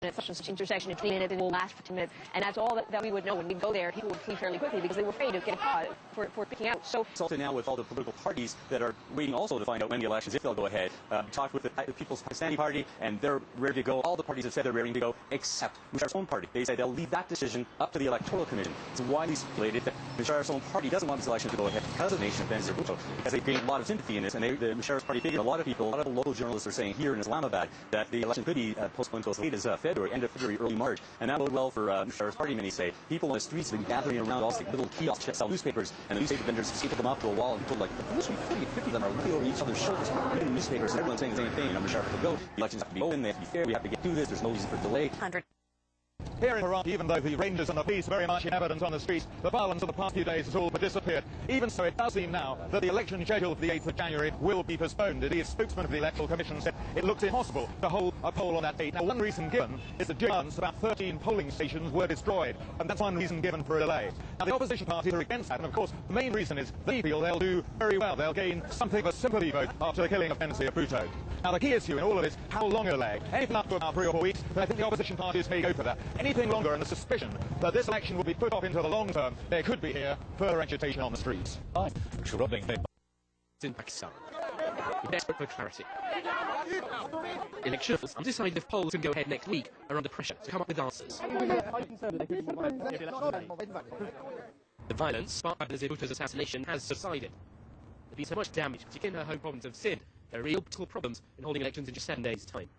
at such and such intersection and clean it, and it will last for 2 minutes. And that's all that we would know when we go there. People would flee fairly quickly because they were afraid of getting caught for picking out. So also now with all the political parties that are waiting also to find out when the elections, if they'll go ahead. Talked with the People's Pakistani Party, and they're ready to go. All the parties have said they're ready to go, except Musharraf's own party. They say they'll leave that decision up to the Electoral Commission. It's widely speculated that Musharraf's own party doesn't want this election to go ahead because of the nation of benazir Bhutto, because they've gained a lot of sympathy in this, and the Musharraf's party figure, a lot of people, a lot of local journalists are saying here in Islamabad that the election could be postponed until as late as February, end of February, early March, and that bode well for Musharraf's party, many say. People on the streets have been gathering around all these little kiosks to sell newspapers, and the newspaper vendors stapled them up to a wall, and people like 40, 50 of them are looking over each other's shoulders, reading newspapers, and everyone's saying the same thing. Musharraf will go, the elections have to be open, they have to be fair, we have to get through this, there's no reason for delay. Here in Iraq, even though the Rangers and the police are very much in evidence on the streets, the violence of the past few days has all but disappeared. Even so, it does seem now that the election scheduled for the 8th of January will be postponed. Indeed, a spokesman of the Electoral Commission said it looks impossible to hold a poll on that date. Now, one reason given is that during months, about 13 polling stations were destroyed, and that's one reason given for a delay. Now, the opposition parties are against that, and of course, the main reason is they feel they'll do very well. They'll gain something of a sympathy vote after the killing of benazir Bhutto. Now, the key issue in all of this, how long a delay? Anything up to about 3 or 4 weeks, but I think the opposition parties may go for that. Anything longer, and the suspicion that this election will be put off into the long term, there could be here further agitation on the streets. In Pakistan, we're desperate for clarity. Election officials, undecided if polls can go ahead next week, are under pressure to come up with answers. The violence sparked by benazir Bhutto's assassination has subsided. There's been so much damage, particularly in her home province of Sindh. There are real political problems in holding elections in just 7 days' time.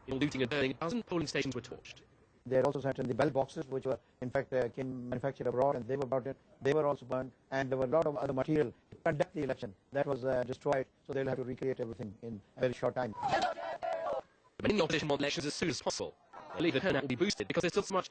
In looting and burning, a dozen polling stations were torched. They also sent in the bell boxes, which were in fact came manufactured abroad, and they were brought in. They were also burned, and there were a lot of other material to conduct the election that was destroyed. So they'll have to recreate everything in a very short time. Many in the opposition want elections as soon as possible. They believe the turnout will be boosted because there's still so much